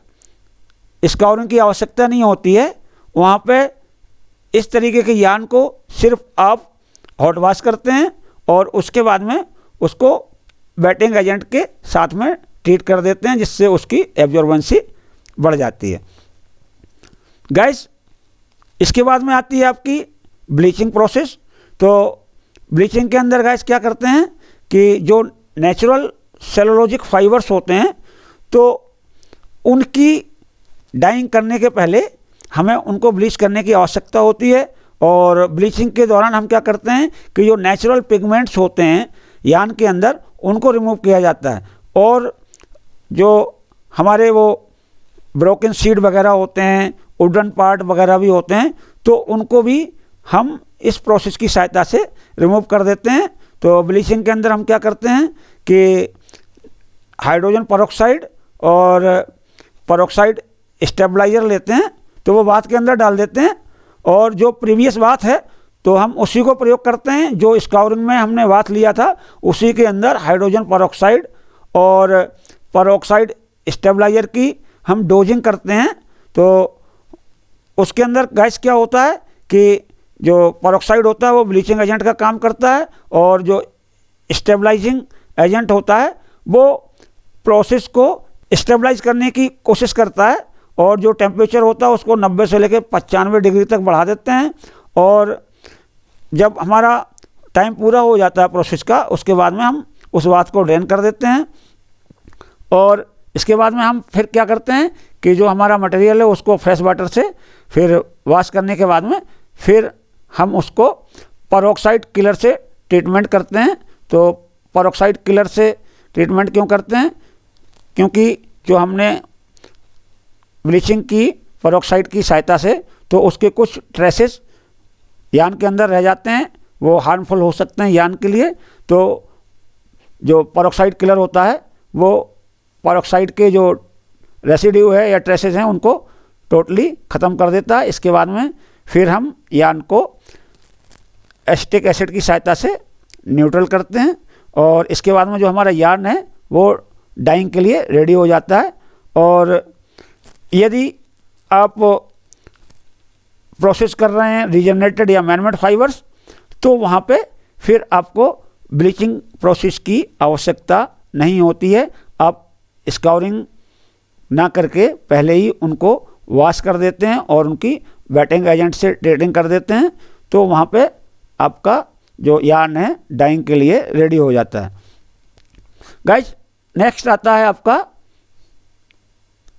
स्काउरिंग की आवश्यकता नहीं होती है। वहाँ पे इस तरीके के यान को सिर्फ आप हॉट वॉश करते हैं और उसके बाद में उसको वेटिंग एजेंट के साथ में ट्रीट कर देते हैं, जिससे उसकी एब्जॉर्बेंसी बढ़ जाती है। गाइस, इसके बाद में आती है आपकी ब्लीचिंग प्रोसेस। तो ब्लीचिंग के अंदर गाइस क्या करते हैं कि जो नेचुरल सेलुलोजिक फाइबर्स होते हैं तो उनकी डाइंग करने के पहले हमें उनको ब्लीच करने की आवश्यकता होती है। और ब्लीचिंग के दौरान हम क्या करते हैं कि जो नेचुरल पिगमेंट्स होते हैं यान के अंदर उनको रिमूव किया जाता है। और जो हमारे वो ब्रोकन सीड वगैरह होते हैं, वुडन पार्ट वगैरह भी होते हैं, तो उनको भी हम इस प्रोसेस की सहायता से रिमूव कर देते हैं। तो ब्लीचिंग के अंदर हम क्या करते हैं कि हाइड्रोजन परऑक्साइड और परऑक्साइड स्टेबलाइजर लेते हैं, तो वो बात के अंदर डाल देते हैं और जो प्रीवियस बात है तो हम उसी को प्रयोग करते हैं। जो स्काउरिंग में हमने बात लिया था उसी के अंदर हाइड्रोजन परऑक्साइड और परऑक्साइड स्टेबलाइजर की हम डोजिंग करते हैं। तो उसके अंदर गैस क्या होता है कि जो परऑक्साइड होता है वो ब्लीचिंग एजेंट का काम करता है और जो स्टेबलाइजिंग एजेंट होता है वो प्रोसेस को स्टेबलाइज करने की कोशिश करता है और जो टेम्परेचर होता है उसको 90 से लेकर 95 डिग्री तक बढ़ा देते हैं। और जब हमारा टाइम पूरा हो जाता है प्रोसेस का, उसके बाद में हम उस बात को ड्रेन कर देते हैं। और इसके बाद में हम फिर क्या करते हैं कि जो हमारा मटेरियल है उसको फ्रेश वाटर से फिर वॉश करने के बाद में फिर हम उसको परऑक्साइड किलर से ट्रीटमेंट करते हैं। तो परऑक्साइड किलर से ट्रीटमेंट क्यों करते हैं? क्योंकि जो हमने ब्लीचिंग की परऑक्साइड की सहायता से तो उसके कुछ ट्रेसेस यान के अंदर रह जाते हैं, वो हार्मफुल हो सकते हैं यान के लिए। तो जो परऑक्साइड किलर होता है वो परऑक्साइड के जो रेसिड्यू है या ट्रेसेस हैं उनको टोटली ख़त्म कर देता है। इसके बाद में फिर हम यान को एसिटिक एसिड की सहायता से न्यूट्रल करते हैं और इसके बाद में जो हमारा यान है वो डाइंग के लिए रेडी हो जाता है। और यदि आप प्रोसेस कर रहे हैं रीजनरेटेड या मैनमेड फाइबर्स तो वहाँ पे फिर आपको ब्लीचिंग प्रोसेस की आवश्यकता नहीं होती है। आप स्काउरिंग ना करके पहले ही उनको वॉश कर देते हैं और उनकी वेटिंग एजेंट से ट्रीटिंग कर देते हैं, तो वहाँ पे आपका जो यान है डाइंग के लिए रेडी हो जाता है। गाइस, नेक्स्ट आता है आपका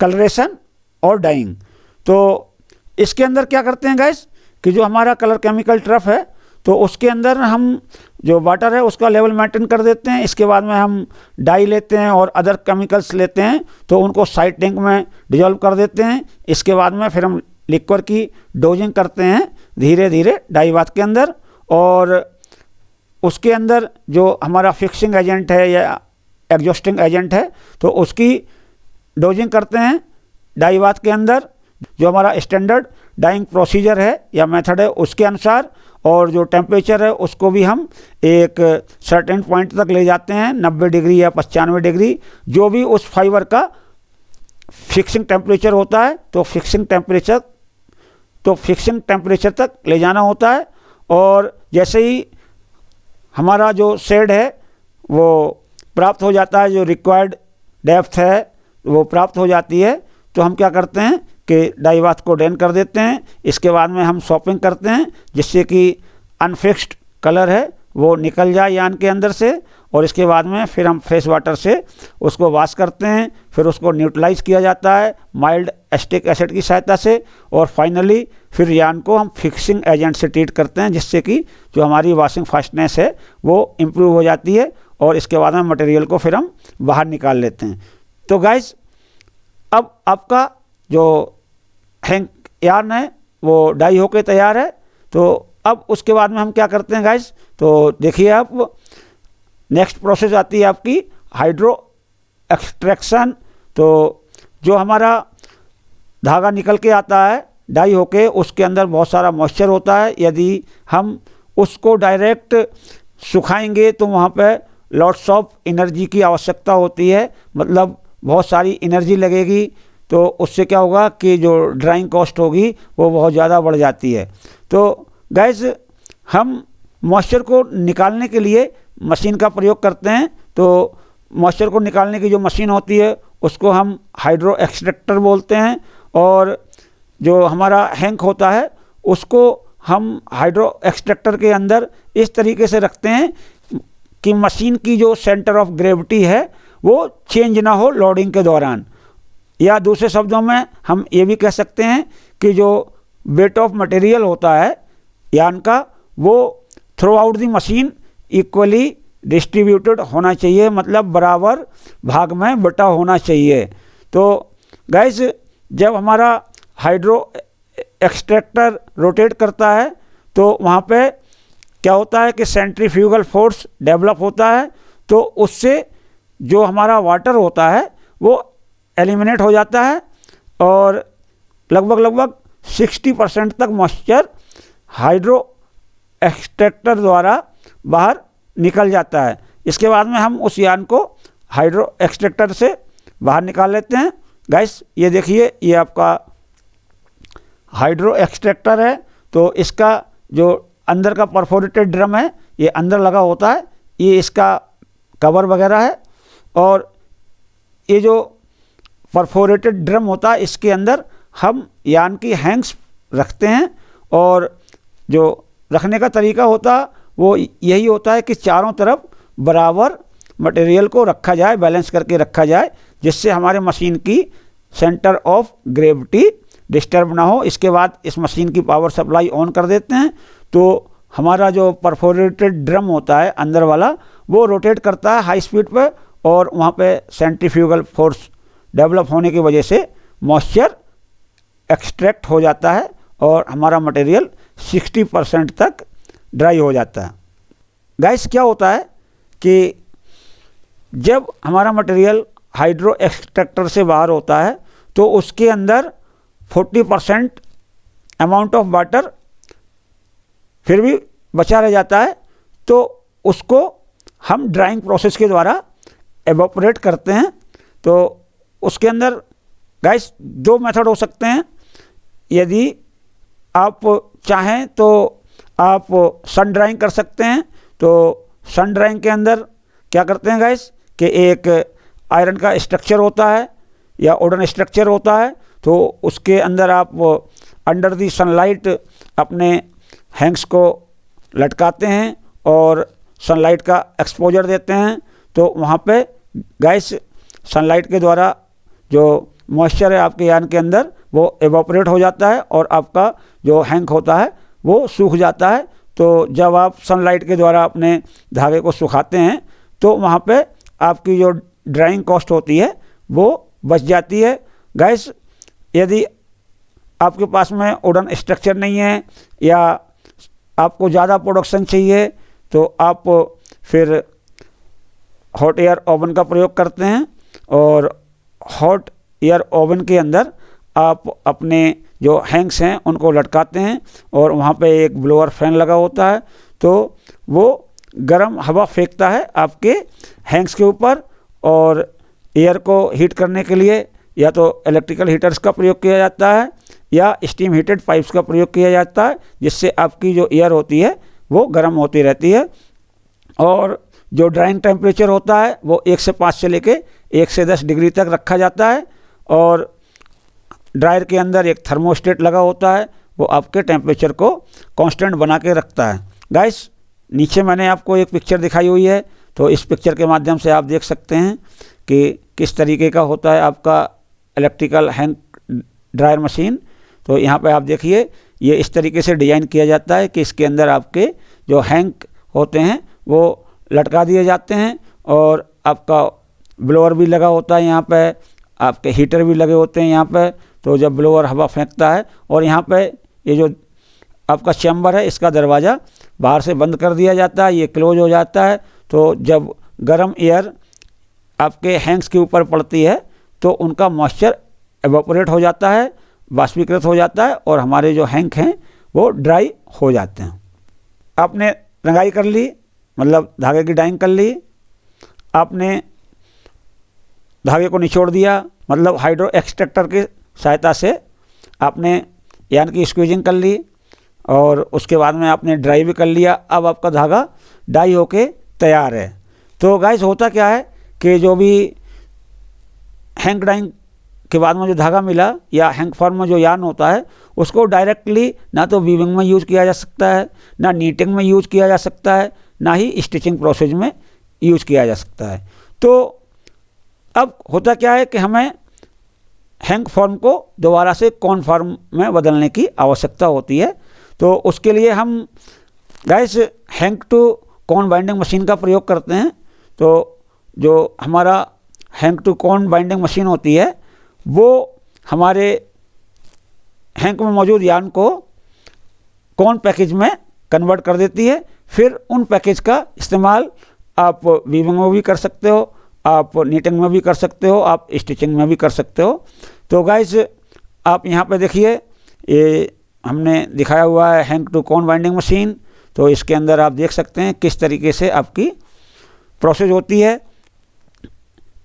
कलरेशन और डाइंग। तो इसके अंदर क्या करते हैं गाइस कि जो हमारा कलर केमिकल ट्रफ है तो उसके अंदर हम जो वाटर है उसका लेवल मेंटेन कर देते हैं। इसके बाद में हम डाई लेते हैं और अदर केमिकल्स लेते हैं तो उनको साइड टैंक में डिजॉल्व कर देते हैं। इसके बाद में फिर हम लिक्विड की डोजिंग करते हैं धीरे धीरे डाई बाथ के अंदर, और उसके अंदर जो हमारा फिक्सिंग एजेंट है या एग्जॉस्टिंग एजेंट है तो उसकी डोजिंग करते हैं डाई बाथ के अंदर जो हमारा स्टैंडर्ड डाइंग प्रोसीजर है या मेथड है उसके अनुसार। और जो टेम्परेचर है उसको भी हम एक सर्टेन पॉइंट तक ले जाते हैं, 90 डिग्री या 95 डिग्री, जो भी उस फाइबर का फिक्सिंग टेम्परेचर होता है। तो फिक्सिंग टेम्परेचर तक ले जाना होता है। और जैसे ही हमारा जो शेड है वो प्राप्त हो जाता है, जो रिक्वायर्ड डेप्थ है वो प्राप्त हो जाती है, तो हम क्या करते हैं कि डाई बाथ को ड्रेन कर देते हैं। इसके बाद में हम शॉपिंग करते हैं जिससे कि अनफिक्स्ड कलर है वो निकल जाए यान के अंदर से। और इसके बाद में फिर हम फ्रेश वाटर से उसको वॉश करते हैं, फिर उसको न्यूट्रलाइज किया जाता है माइल्ड एसिटिक एसिड की सहायता से। और फाइनली फिर यान को हम फिक्सिंग एजेंट से ट्रीट करते हैं, जिससे कि जो हमारी वॉशिंग फास्टनेस है वो इम्प्रूव हो जाती है। और इसके बाद में मटेरियल को फिर हम बाहर निकाल लेते हैं। तो गाइस, अब आपका जो हैंक यार्न है वो डाई होके तैयार है। तो अब उसके बाद में हम क्या करते हैं गाइस, तो देखिए आप, नेक्स्ट प्रोसेस आती है आपकी हाइड्रो एक्सट्रैक्शन। तो जो हमारा धागा निकल के आता है डाई होके, उसके अंदर बहुत सारा मॉइस्चर होता है। यदि हम उसको डायरेक्ट सुखाएंगे तो वहाँ पे लॉट्स ऑफ एनर्जी की आवश्यकता होती है, मतलब बहुत सारी एनर्जी लगेगी। तो उससे क्या होगा कि जो ड्राइंग कॉस्ट होगी वो बहुत ज़्यादा बढ़ जाती है। तो गाइस, हम मॉइस्चर को निकालने के लिए मशीन का प्रयोग करते हैं। तो मॉइस्चर को निकालने की जो मशीन होती है उसको हम हाइड्रो एक्सट्रैक्टर बोलते हैं। और जो हमारा हैंक होता है उसको हम हाइड्रो एक्सट्रैक्टर के अंदर इस तरीके से रखते हैं कि मशीन की जो सेंटर ऑफ ग्रेविटी है वो चेंज ना हो लोडिंग के दौरान। या दूसरे शब्दों में हम ये भी कह सकते हैं कि जो वेट ऑफ मटेरियल होता है यान का, वो through out the machine equally distributed होना चाहिए, मतलब बराबर भाग में बटा होना चाहिए। तो गाइस, जब हमारा हाइड्रो एक्सट्रैक्टर रोटेट करता है तो वहाँ पे क्या होता है कि सेंट्रीफ्यूगल फोर्स डेवलप होता है। तो उससे जो हमारा वाटर होता है वो एलिमिनेट हो जाता है और लगभग 60% तक मॉइस्चर हाइड्रो एक्सट्रैक्टर द्वारा बाहर निकल जाता है। इसके बाद में हम उस यान को हाइड्रो एक्सट्रैक्टर से बाहर निकाल लेते हैं। गाइस, ये देखिए, ये आपका हाइड्रो एक्सट्रैक्टर है। तो इसका जो अंदर का परफोरेटेड ड्रम है ये अंदर लगा होता है, ये इसका कवर वगैरह है। और ये जो परफोरेटेड ड्रम होता है इसके अंदर हम यान की हैंग्स रखते हैं। और जो रखने का तरीका होता है वो यही होता है कि चारों तरफ बराबर मटेरियल को रखा जाए, बैलेंस करके रखा जाए, जिससे हमारे मशीन की सेंटर ऑफ ग्रेविटी डिस्टर्ब ना हो। इसके बाद इस मशीन की पावर सप्लाई ऑन कर देते हैं। तो हमारा जो परफोरेटेड ड्रम होता है अंदर वाला वो रोटेट करता है हाई स्पीड पे, और वहाँ पे सेंट्रीफ्यूगल फोर्स डेवलप होने की वजह से मॉइस्चर एक्सट्रैक्ट हो जाता है और हमारा मटेरियल 60% तक ड्राई हो जाता है। गाइस, क्या होता है कि जब हमारा मटेरियल हाइड्रो एक्सट्रैक्टर से बाहर होता है तो उसके अंदर 40% अमाउंट ऑफ वाटर फिर भी बचा रह जाता है। तो उसको हम ड्राइंग प्रोसेस के द्वारा एवोपरेट करते हैं। तो उसके अंदर गाइस 2 मेथड हो सकते हैं। यदि आप चाहें तो आप सन ड्राइंग कर सकते हैं। तो सन ड्राइंग के अंदर क्या करते हैं गाइस कि एक आयरन का स्ट्रक्चर होता है या वुडन स्ट्रक्चर होता है, तो उसके अंदर आप अंडर दी सनलाइट अपने हैंग्स को लटकाते हैं और सनलाइट का एक्सपोजर देते हैं। तो वहाँ पे गाइस सनलाइट के द्वारा जो मॉइस्चर है आपके यान के अंदर वो एवोपरेट हो जाता है और आपका जो हैंक होता है वो सूख जाता है। तो जब आप सनलाइट के द्वारा अपने धागे को सुखाते हैं तो वहाँ पे आपकी जो ड्राइंग कॉस्ट होती है वो बच जाती है। गाइस, यदि आपके पास में वुडन स्ट्रक्चर नहीं है या आपको ज़्यादा प्रोडक्शन चाहिए तो आप फिर हॉट एयर ओवन का प्रयोग करते हैं। और हॉट एयर ओवन के अंदर आप अपने जो हैंग्स हैं उनको लटकाते हैं और वहाँ पे एक ब्लोअर फैन लगा होता है, तो वो गर्म हवा फेंकता है आपके हैंग्स के ऊपर। और एयर को हीट करने के लिए या तो इलेक्ट्रिकल हीटर्स का प्रयोग किया जाता है या स्टीम हीटेड पाइप्स का प्रयोग किया जाता है, जिससे आपकी जो एयर होती है वो गर्म होती रहती है। और जो ड्राइंग टेम्परेचर होता है वो 1 से 5 से लेके 1 से 10 डिग्री तक रखा जाता है। और ड्रायर के अंदर एक थर्मोस्टेट लगा होता है, वो आपके टेम्परेचर को कांस्टेंट बना के रखता है। गाइस, नीचे मैंने आपको एक पिक्चर दिखाई हुई है, तो इस पिक्चर के माध्यम से आप देख सकते हैं कि किस तरीके का होता है आपका इलेक्ट्रिकल हैंग ड्रायर मशीन। तो यहाँ पे आप देखिए, ये इस तरीके से डिज़ाइन किया जाता है कि इसके अंदर आपके जो हैंग होते हैं वो लटका दिए जाते हैं और आपका ब्लोअर भी लगा होता है, यहाँ पे आपके हीटर भी लगे होते हैं यहाँ पे। तो जब ब्लोअर हवा फेंकता है और यहाँ पे ये जो आपका चैम्बर है इसका दरवाज़ा बाहर से बंद कर दिया जाता है, ये क्लोज हो जाता है। तो जब गर्म एयर आपके हैंग्स के ऊपर पड़ती है तो उनका मॉइस्चर एवापोरेट हो जाता है, वाष्पीकृत हो जाता है और हमारे जो हैंग हैं वो ड्राई हो जाते हैं। आपने रंगाई कर ली, मतलब धागे की डाइंग कर ली, आपने धागे को निचोड़ दिया, मतलब हाइड्रो एक्सट्रैक्टर की सहायता से आपने यान की स्क्वीजिंग कर ली और उसके बाद में आपने ड्राई भी कर लिया। अब आपका धागा डाई होके तैयार है। तो गाइस, होता क्या है कि जो भी हैंग डाइंग के बाद में जो धागा मिला या हैंग फॉर्म में जो यार्न होता है उसको डायरेक्टली ना तो वीविंग में यूज़ किया जा सकता है, ना नीटिंग में यूज़ किया जा सकता है, ना ही स्टिचिंग प्रोसेस में यूज़ किया जा सकता है। तो अब होता क्या है कि हमें हैंग फॉर्म को दोबारा से कॉन फॉर्म में बदलने की आवश्यकता होती है। तो उसके लिए हम guys hang to cone binding machine का प्रयोग करते हैं। तो जो हमारा hang to cone binding machine होती है वो हमारे हैंग में मौजूद यार्न को कॉन पैकेज में कन्वर्ट कर देती है। फिर उन पैकेज का इस्तेमाल आप वीविंग में भी कर सकते हो, आप नीटिंग में भी कर सकते हो, आप स्टिचिंग में भी कर सकते हो। तो गाइस, आप यहाँ पे देखिए, ये हमने दिखाया हुआ है hang to cone binding machine. तो इसके अंदर आप देख सकते हैं किस तरीके से आपकी प्रोसेस होती है।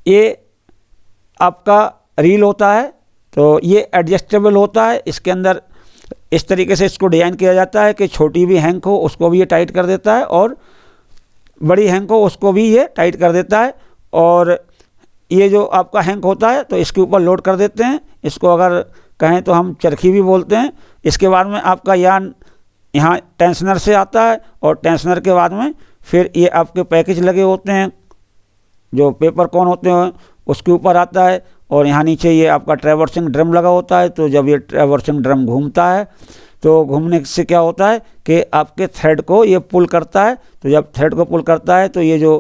ये आपका रील होता है, तो ये एडजस्टेबल होता है। इसके अंदर इस तरीके से इसको डिज़ाइन किया जाता है कि छोटी भी हैंग हो उसको भी ये टाइट कर देता है और बड़ी हैंग हो उसको भी ये टाइट कर देता है। और ये जो आपका हैंग होता है तो इसके ऊपर लोड कर देते हैं, इसको अगर कहें तो हम चरखी भी बोलते हैं। इसके बाद में आपका यार्न यहाँ टेंशनर से आता है और टेंशनर के बाद में फिर ये आपके पैकेज लगे होते हैं जो पेपर कॉन होते हैं उसके ऊपर आता है और यहाँ नीचे ये आपका ट्रैवर्सिंग ड्रम लगा होता है। तो जब ये ट्रैवर्सिंग ड्रम घूमता है तो घूमने से क्या होता है कि आपके थ्रेड को ये पुल करता है। तो जब थ्रेड को पुल करता है तो ये जो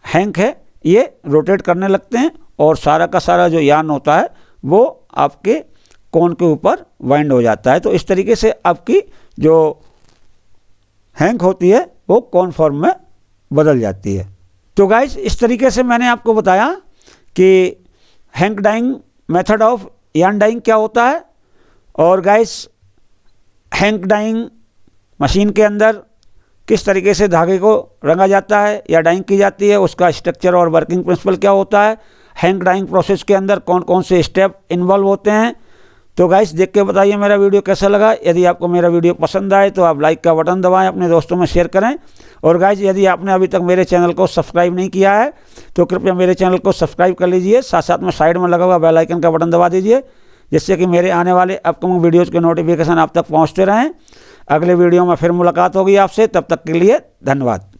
हैंग है ये रोटेट करने लगते हैं और सारा का सारा जो यार्न होता है वो आपके कोन के ऊपर वाइंड हो जाता है। तो इस तरीके से आपकी जो हैंग होती है वो कोन फॉर्म में बदल जाती है। तो गाइस, इस तरीके से मैंने आपको बताया कि hang dyeing method of yarn dyeing क्या होता है। और गाइस, हैंग डाइंग मशीन के अंदर किस तरीके से धागे को रंगा जाता है या डाइंग की जाती है, उसका स्ट्रक्चर और वर्किंग प्रिंसिपल क्या होता है, हैंग डाइंग प्रोसेस के अंदर कौन कौन से स्टेप इन्वॉल्व होते हैं। तो गाइस, देख के बताइए मेरा वीडियो कैसा लगा। यदि आपको मेरा वीडियो पसंद आए तो आप लाइक का बटन दबाएं, अपने दोस्तों में शेयर करें। और गाइस, यदि आपने अभी तक मेरे चैनल को सब्सक्राइब नहीं किया है तो कृपया मेरे चैनल को सब्सक्राइब कर लीजिए, साथ साथ में साइड में लगा हुआ बेल आइकन का बटन दबा दीजिए, जिससे कि मेरे आने वाले अपकमिंग वीडियोज़ के नोटिफिकेशन आप तक पहुँचते रहें। अगले वीडियो में फिर मुलाकात होगी आपसे, तब तक के लिए धन्यवाद।